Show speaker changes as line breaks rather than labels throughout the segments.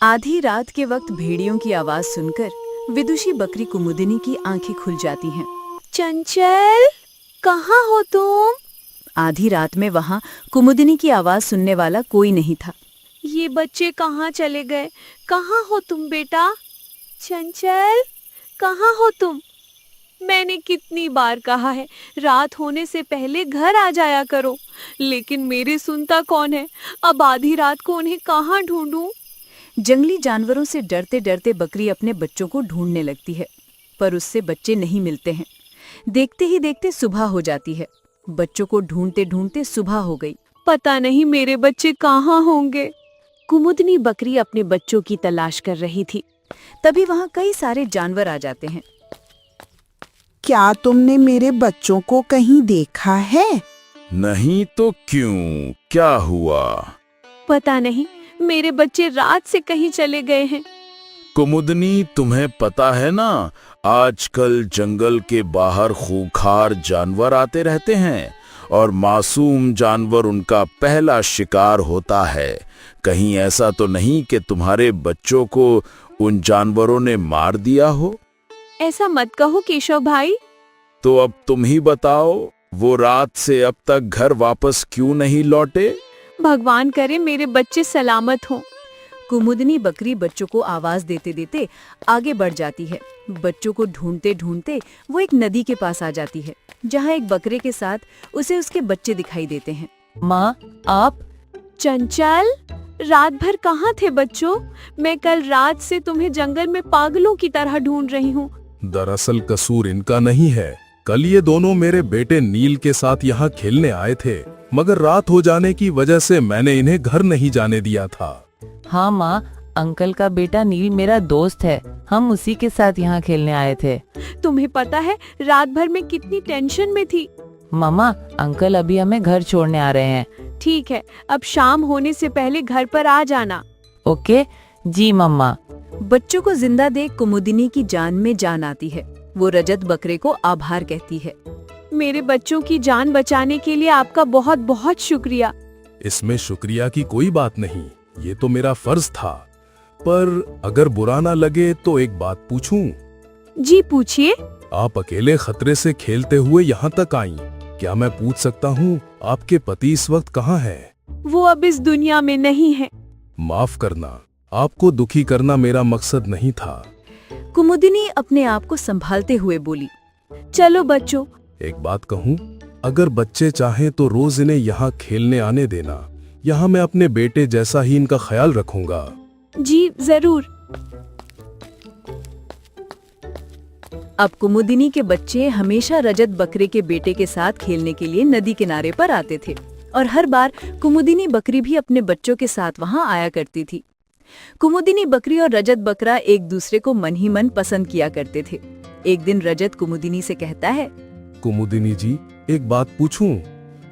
आधी रात के वक्त भेड़ियों की आवाज सुनकर विदुषी बकरी कुमुदिनी की आंखें खुल जाती हैं।
चंचल, कहाँ हो तुम?
आधी रात में वहां कुमुदिनी की आवाज सुनने वाला कोई नहीं था।
ये बच्चे कहाँ चले गए? कहाँ हो तुम बेटा? चंचल, कहाँ हो तुम? मैंने कितनी बार कहा है रात होने से पहले घर आ जाया करो, लेकिन मेरे सुनता कौन है? अब आधी रात को उन्हें कहाँ ढूंढूं?
जंगली जानवरों से डरते डरते बकरी अपने बच्चों को ढूंढने लगती है, पर उससे बच्चे नहीं मिलते हैं। देखते ही देखते सुबह हो जाती है। बच्चों को ढूंढते ढूंढते सुबह हो गई।
पता नहीं मेरे बच्चे कहाँ होंगे।
कुमुदनी बकरी अपने बच्चों की तलाश कर रही थी। तभी वहां कई सारे जानवर आ जाते हैं।
क्या तुमने मेरे बच्चों को कहीं देखा है?
नहीं तो क्यों, क्या हुआ?
पता नहीं, मेरे बच्चे रात से कहीं चले गए हैं।
कुमुदनी, तुम्हें पता है ना, आजकल जंगल के बाहर खूंखार जानवर आते रहते हैं और मासूम जानवर उनका पहला शिकार होता है। कहीं ऐसा तो नहीं कि तुम्हारे बच्चों को उन जानवरों ने मार दिया हो?
ऐसा मत कहो केशव भाई।
तो अब तुम ही बताओ, वो रात से अब तक घर वापस क्यों नहीं लौटे?
भगवान करे मेरे बच्चे सलामत हों।
कुमुदनी बकरी बच्चों को आवाज देते देते आगे बढ़ जाती है। बच्चों को ढूंढते ढूंढते वो एक नदी के पास आ जाती है, जहाँ एक बकरे के साथ उसे उसके बच्चे दिखाई देते हैं।
माँ, आप?
चंचल, रात भर कहाँ थे बच्चों? मैं कल रात से तुम्हें जंगल में पागलों की तरह ढूंढ रही हूँ।
दरअसल कसूर इनका नहीं है। कल ये दोनों मेरे बेटे नील के साथ यहाँ खेलने आए थे, मगर रात हो जाने की वजह से मैंने इन्हें घर नहीं जाने दिया था।
हाँ माँ, अंकल का बेटा नील मेरा दोस्त है। हम उसी के साथ यहाँ खेलने आए थे।
तुम्हें पता है रात भर मैं कितनी टेंशन में थी।
मामा, अंकल अभी हमें घर छोड़ने आ रहे हैं।
ठीक है, अब शाम होने से पहले घर पर आ जाना।
ओके जी मम्मा।
बच्चों को जिंदा देख कुमुदिनी की जान में जान आती है। वो रजत बकरे को आभार कहती है।
मेरे बच्चों की जान बचाने के लिए आपका बहुत बहुत शुक्रिया।
इसमें शुक्रिया की कोई बात नहीं, ये तो मेरा फर्ज था। पर अगर बुरा ना लगे तो एक बात पूछूं?
जी पूछिए।
आप अकेले खतरे से खेलते हुए यहाँ तक आईं। क्या मैं पूछ सकता हूँ आपके पति इस वक्त कहाँ है?
वो अब इस दुनिया में नहीं है।
माफ करना, आपको दुखी करना मेरा मकसद नहीं था।
कुमुदिनी अपने आप को संभालते हुए बोली।
चलो बच्चों।
एक बात कहूँ, अगर बच्चे चाहें तो रोज इन्हें यहाँ खेलने आने देना। यहाँ मैं अपने बेटे जैसा ही इनका ख्याल रखूंगा।
जी जरूर।
अब कुमुदिनी के बच्चे हमेशा रजत बकरे के बेटे के साथ खेलने के लिए नदी किनारे पर आते थे और हर बार कुमुदिनी बकरी भी अपने बच्चों के साथ वहां आया करती थी। कुमुदिनी बकरी और रजत बकरा एक दूसरे को मन ही मन पसंद किया करते थे। एक दिन रजत कुमुदिनी से कहता है,
कुमुदिनी जी, एक बात पूछूं?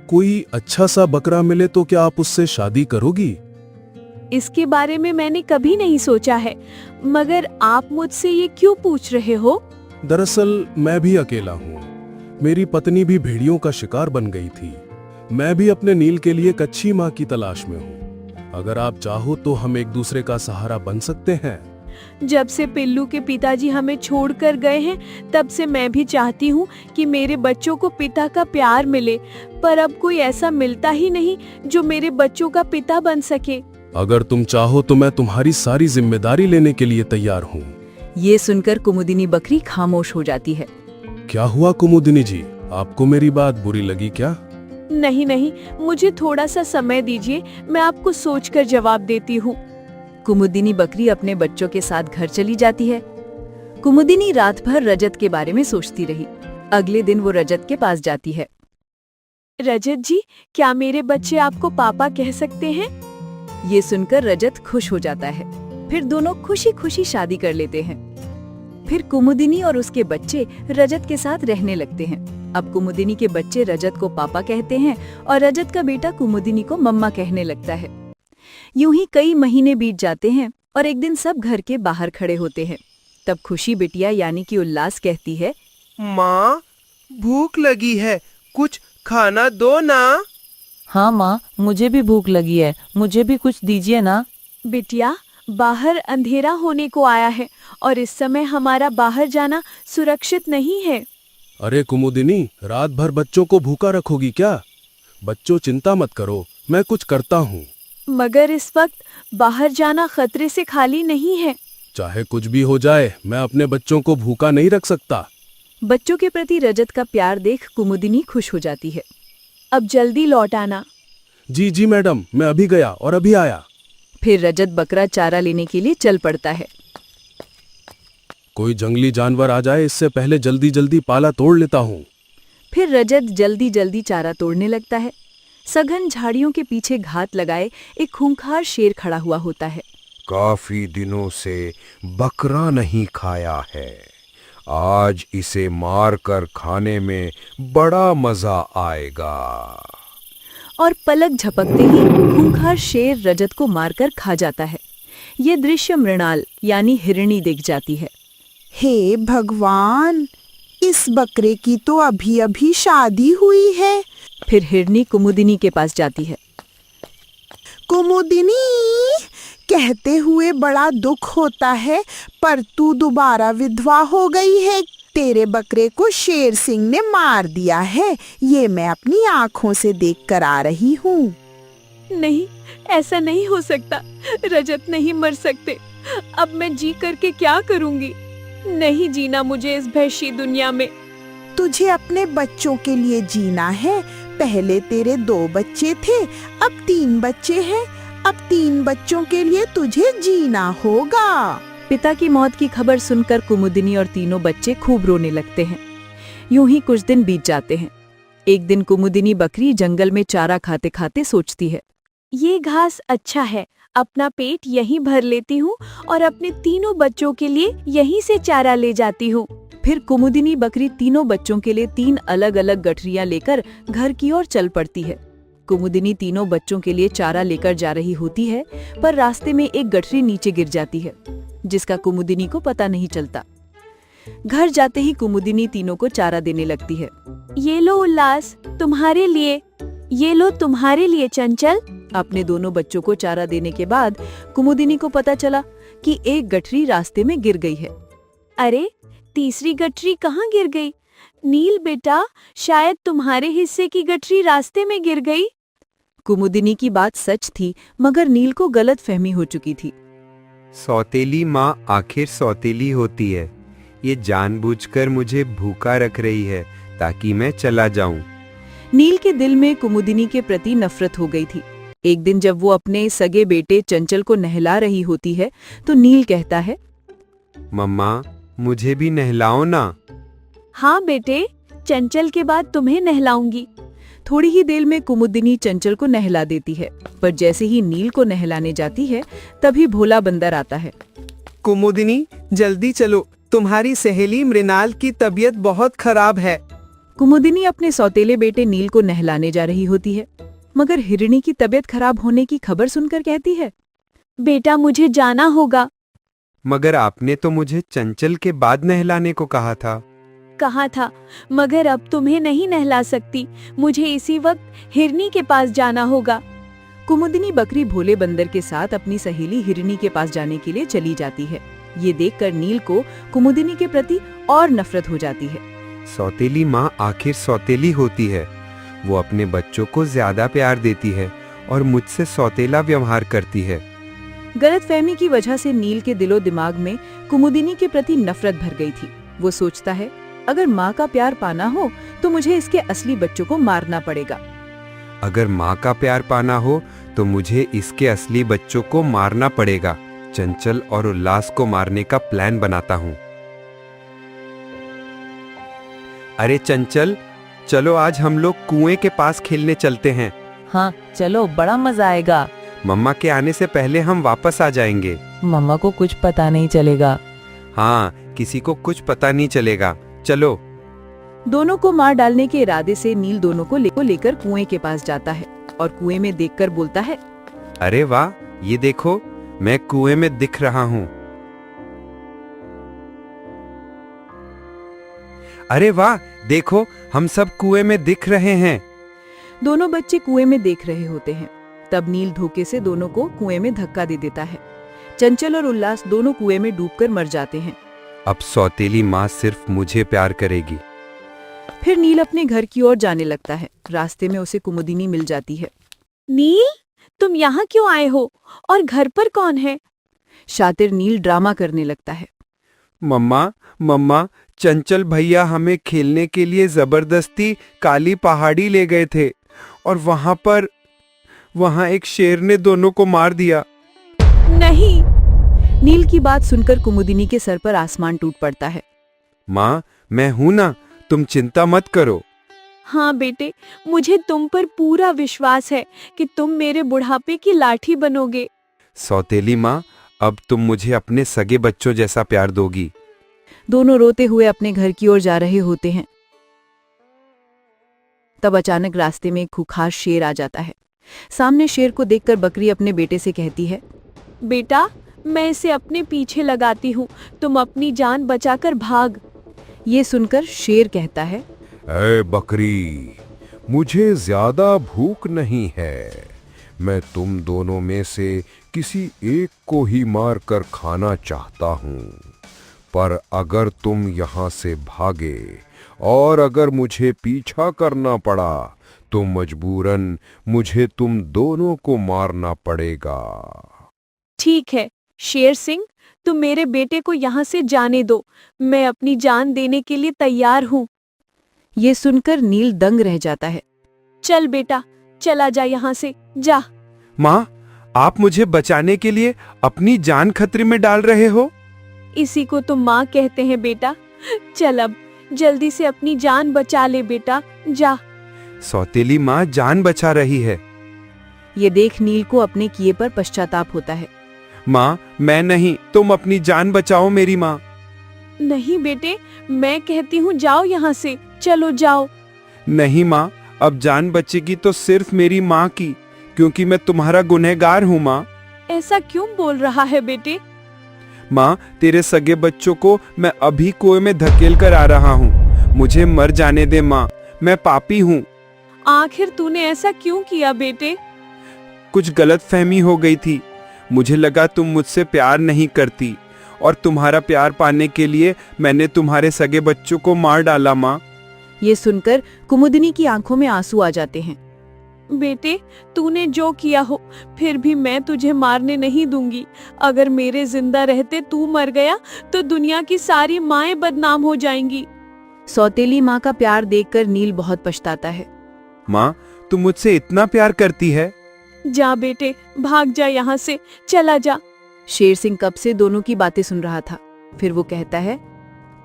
कोई अच्छा सा बकरा मिले तो क्या आप उससे शादी करोगी?
इसके बारे में मैंने कभी नहीं सोचा है, मगर आप मुझसे ये क्यों पूछ रहे हो?
दरअसल मैं भी अकेला हूँ। मेरी पत्नी भी भेड़ियों का शिकार बन गई थी। मैं भी अपने नील के लिए एक अच्छी माँ की तलाश में हूँ। अगर आप चाहो तो हम एक दूसरे का सहारा बन सकते हैं।
जब से पिल्लू के पिताजी हमें छोड़कर गए हैं, तब से मैं भी चाहती हूँ कि मेरे बच्चों को पिता का प्यार मिले, पर अब कोई ऐसा मिलता ही नहीं जो मेरे बच्चों का पिता बन सके।
अगर तुम चाहो तो मैं तुम्हारी सारी जिम्मेदारी लेने के लिए तैयार हूँ।
ये सुनकर कुमुदिनी बकरी खामोश हो जाती है।
क्या हुआ कुमुदिनी जी, आपको मेरी बात बुरी लगी क्या?
नहीं नहीं, मुझे थोड़ा सा समय दीजिए, मैं आपको सोचकर जवाब देती हूँ।
कुमुदिनी बकरी अपने बच्चों के साथ घर चली जाती है। कुमुदिनी रात भर रजत के बारे में सोचती रही। अगले दिन वो रजत के पास जाती है।
रजत जी, क्या मेरे बच्चे आपको पापा कह सकते हैं?
ये सुनकर रजत खुश हो जाता है। फिर दोनों खुशी खुशी शादी कर लेते हैं। फिर कुमुदिनी और उसके बच्चे रजत के साथ रहने लगते हैं। अब कुमुदिनी के बच्चे रजत को पापा कहते हैं और रजत का बेटा कुमुदिनी को मम्मा कहने लगता है। यूं ही कई महीने बीत जाते हैं और एक दिन सब घर के बाहर खड़े होते हैं। तब खुशी बिटिया यानी कि उल्लास कहती है,
माँ, भूख लगी है, कुछ खाना दो ना।
हाँ माँ, मुझे भी भूख लगी है, मुझे भी कुछ दीजिए ना।
बिटिया, बाहर अंधेरा होने को आया है और इस समय हमारा बाहर जाना सुरक्षित नहीं है।
अरे कुमुदिनी, रात भर बच्चों को भूखा रखोगी क्या? बच्चों चिंता मत करो, मैं कुछ करता हूँ।
मगर इस वक्त बाहर जाना खतरे से खाली नहीं है।
चाहे कुछ भी हो जाए, मैं अपने बच्चों को भूखा नहीं रख सकता।
बच्चों के प्रति रजत का प्यार देख कुमुदिनी खुश हो जाती है।
अब जल्दी लौट आना।
जी जी मैडम, मैं अभी गया और अभी आया।
फिर रजत बकरा चारा लेने के लिए चल पड़ता है।
कोई जंगली जानवर आ जाए इससे पहले जल्दी जल्दी पाला तोड़ लेता हूँ।
फिर रजत जल्दी जल्दी चारा तोड़ने लगता है। सघन झाड़ियों के पीछे घात लगाए एक खूंखार शेर खड़ा हुआ होता है।
काफी दिनों से बकरा नहीं खाया है, आज इसे मारकर खाने में बड़ा मजा आएगा।
और पलक झपकते ही खूंखार शेर रजत को मारकर खा जाता है। ये दृश्य मृणाल यानी हिरणी देख जाती है।
हे भगवान, इस बकरे की तो अभी अभी शादी हुई है।
फिर हिरणी कुमुदिनी के पास जाती है।
कुमुदिनी, कहते हुए बड़ा दुख होता है, पर तू दोबारा विधवा हो गई है। तेरे बकरे को शेर सिंह ने मार दिया है, ये मैं अपनी आंखों से देख कर आ रही हूँ।
नहीं, ऐसा नहीं हो सकता। रजत नहीं मर सकते। अब मैं जी करके क्या करूंगी? नहीं जीना मुझे इस वहशी दुनिया में।
तुझे अपने बच्चों के लिए जीना है। पहले तेरे 2 बच्चे थे, अब 3 बच्चे हैं। अब 3 बच्चों के लिए तुझे जीना होगा।
पिता की मौत की खबर सुनकर कुमुदिनी और तीनों बच्चे खूब रोने लगते हैं। यूं ही कुछ दिन बीत जाते हैं। एक दिन कुमुदिनी बकरी जंगल में चारा खाते खाते सोचती है,
ये घास अच्छा है, अपना पेट यहीं भर लेती हूँ और अपने तीनों बच्चों के लिए यहीं से चारा ले जाती हूँ।
फिर कुमुदिनी बकरी तीनों बच्चों के लिए 3 अलग अलग गठरियां लेकर घर की ओर चल पड़ती है। कुमुदिनी तीनों बच्चों के लिए चारा लेकर जा रही होती है, पर रास्ते में एक गठरी नीचे गिर जाती है, जिसका कुमुदिनी को पता नहीं चलता। घर जाते ही कुमुदिनी तीनों को चारा देने लगती है।
ये लो उल्लास, तुम्हारे लिए। ये लो तुम्हारे लिए चंचल।
अपने दोनों बच्चों को चारा देने के बाद कुमुदिनी को पता चला कि एक गठरी रास्ते में गिर गई है।
अरे, तीसरी गठरी कहाँ गिर गई? नील बेटा, शायद तुम्हारे हिस्से की गठरी रास्ते में गिर गई।
कुमुदिनी की बात सच थी, मगर नील को गलत फहमी हो चुकी थी।
सौतेली माँ आखिर सौतेली होती है। ये जानबूझकर मुझे भूखा रख रही है ताकि मैं चला जाऊं।
नील के दिल में कुमुदिनी के प्रति नफरत हो गई थी। एक दिन जब वो अपने सगे बेटे चंचल को नहला रही होती है, तो नील कहता है,
मम्मा, मुझे भी नहलाओ ना।
हाँ बेटे, चंचल के बाद तुम्हें नहलाऊंगी।
थोड़ी ही देर में कुमुदिनी चंचल को नहला देती है, पर जैसे ही नील को नहलाने जाती है, तभी भोला बंदर आता है।
कुमुदिनी, जल्दी चलो, तुम्हारी सहेली मृणाल की तबीयत बहुत खराब है।
कुमुदिनी अपने सौतेले बेटे नील को नहलाने जा रही होती है, मगर हिरणी की तबीयत खराब होने की खबर सुनकर कहती है,
बेटा मुझे जाना होगा।
मगर आपने तो मुझे चंचल के बाद नहलाने को कहा था।
कहा था, मगर अब तुम्हें नहीं नहला सकती। मुझे इसी वक्त हिरनी के पास जाना होगा।
कुमुदिनी बकरी भोले बंदर के साथ अपनी सहेली हिरनी के पास जाने के लिए चली जाती है। ये देखकर नील को कुमुदिनी के प्रति और नफरत हो जाती है।
सौतेली माँ आखिर सौतेली होती है। वो अपने बच्चों को ज्यादा प्यार देती है और मुझसे सौतेला व्यवहार करती है।
गलतफहमी की वजह से नील के दिलो दिमाग में कुमुदिनी के प्रति नफरत भर गई थी। वो सोचता है, अगर माँ का प्यार पाना हो तो मुझे इसके असली बच्चों को मारना पड़ेगा।
अगर माँ का प्यार पाना हो तो मुझे इसके असली बच्चों को मारना पड़ेगा। चंचल और उल्लास को मारने का प्लान बनाता हूँ। अरे चंचल, चलो आज हम लोग कुएं के पास खेलने चलते हैं।
हाँ चलो, बड़ा मजा आएगा।
मम्मा के आने से पहले हम वापस आ जाएंगे।
मम्मा को कुछ पता नहीं चलेगा।
हाँ, किसी को कुछ पता नहीं चलेगा। चलो।
दोनों को मार डालने के इरादे से नील दोनों को लेकर कुएं के पास जाता है और कुएं में देखकर बोलता है,
अरे वाह, ये देखो, मैं कुएं में दिख रहा हूँ। अरे वाह, देखो, हम सब कुएं में दिख रहे हैं।
दोनों बच्चे कुएं में देख रहे होते हैं। तब नील धोखे से दोनों को कुएं में धक्का दे देता है। चंचल और उल्लास दोनों कुएं में डूबकर मर जाते हैं।
अब सौतेली माँ सिर्फ मुझे प्यार करेगी।
फिर नील अपने घर की ओर जाने लगता है। रास्ते में उसे कुमुदिनी मिल जाती है।
नील, तुम यहाँ क्यों आए हो और घर पर कौन है?
शातिर नील ड्रामा करने लगता है।
मम्मा मम्मा, चंचल भैया हमें खेलने के लिए जबरदस्ती काली पहाड़ी ले गए थे और वहां एक शेर ने दोनों को मार दिया।
नहीं।
नील की बात सुनकर कुमुदिनी के सर पर आसमान टूट पड़ता है।
माँ, मैं हूं ना, तुम चिंता मत करो।
हाँ बेटे, मुझे तुम पर पूरा विश्वास है कि तुम मेरे बुढ़ापे की लाठी बनोगे।
सौतेली माँ, अब तुम मुझे अपने सगे बच्चों जैसा प्यार दोगी।
दोनों रोते हुए अपने घर की ओर जा रहे होते हैं। तब अचानक रास्ते में एक खूंखार शेर आ जाता है। सामने शेर को देखकर बकरी अपने बेटे से कहती है,
बेटा, मैं इसे अपने पीछे लगाती हूँ, तुम अपनी जान बचाकर भाग।
ये सुनकर शेर कहता है,
ऐ बकरी, मुझे ज्यादा भूख नहीं है। मैं तुम दोनों में से किसी एक को ही मार कर खाना चाहता हूँ, पर अगर तुम यहाँ से भागे और अगर मुझे पीछा करना पड़ा तो मजबूरन मुझे तुम दोनों को मारना पड़ेगा।
ठीक है शेर सिंह, तुम मेरे बेटे को यहाँ से जाने दो, मैं अपनी जान देने के लिए तैयार हूँ।
ये सुनकर नील दंग रह जाता है।
चल बेटा, चला जा यहाँ से, जा।
माँ, आप मुझे बचाने के लिए अपनी जान खतरे में डाल रहे हो?
इसी को तो माँ कहते हैं बेटा। चल अब जल्दी से अपनी जान बचा ले बेटा, जा।
सौतेली माँ जान बचा रही है।
ये देख नील को अपने किए पर पश्चाताप होता है।
माँ, मैं नहीं, तुम अपनी जान बचाओ मेरी माँ।
नहीं बेटे, मैं कहती हूँ जाओ यहाँ से, चलो जाओ।
नहीं माँ, अब जान बचेगी तो सिर्फ मेरी माँ की, क्योंकि मैं तुम्हारा गुनहगार हूँ माँ।
ऐसा क्यों बोल रहा है बेटे?
माँ, तेरे सगे बच्चों को मैं अभी कुएं में धकेल कर आ रहा हूँ। मुझे मर जाने दे माँ, मैं पापी हूँ।
आखिर तूने ऐसा क्यों किया बेटे?
कुछ गलतफहमी हो गई थी। मुझे लगा तुम मुझसे प्यार नहीं करती और तुम्हारा प्यार पाने के लिए मैंने तुम्हारे सगे बच्चों को मार डाला माँ।
ये सुनकर कुमुदिनी की आंखों में आंसू आ जाते हैं।
बेटे, तूने जो किया हो, फिर भी मैं तुझे मारने नहीं दूंगी। अगर मेरे जिंदा रहते तू मर गया तो दुनिया की सारी माएं बदनाम हो जाएंगी।
सौतेली माँ का प्यार देखकर नील बहुत पछताता है।
माँ, तू मुझसे इतना प्यार करती है?
जा बेटे, भाग जा यहाँ से, चला जा।
शेर सिंह कब से दोनों की बातें सुन रहा था। फिर वो कहता है,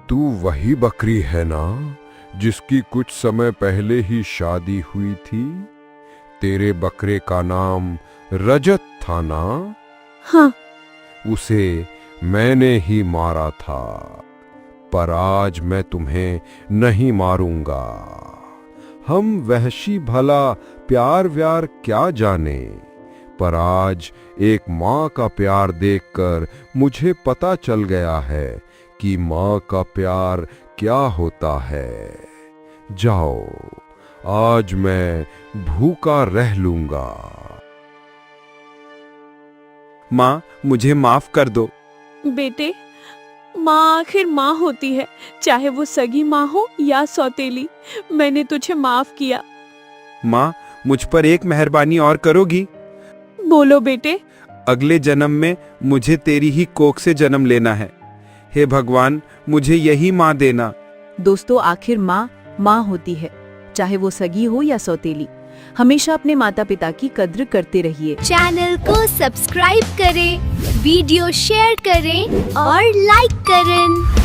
तू वही बकरी है ना जिसकी कुछ समय पहले ही शादी हुई थी? तेरे बकरे का नाम रजत था ना?
हाँ।
उसे मैंने ही मारा था, पर आज मैं तुम्हें नहीं मारूंगा। हम वहशी भला प्यार व्यार क्या जाने, पर आज एक माँ का प्यार देखकर मुझे पता चल गया है कि माँ का प्यार क्या होता है। जाओ, आज मैं भूखा रह लूंगा।
माँ, मुझे माफ कर दो।
बेटे, माँ आखिर माँ होती है, चाहे वो सगी माँ हो या सौतेली। मैंने तुझे माफ किया।
माँ, मुझ पर एक मेहरबानी और करोगी?
बोलो बेटे।
अगले जन्म में मुझे तेरी ही कोख से जन्म लेना है। हे भगवान, मुझे यही माँ देना।
दोस्तों, आखिर माँ माँ होती है, चाहे वो सगी हो या सौतेली। हमेशा अपने माता पिता की कद्र करते रहिए।
चैनल को सब्सक्राइब करें, वीडियो शेयर करें और लाइक करें।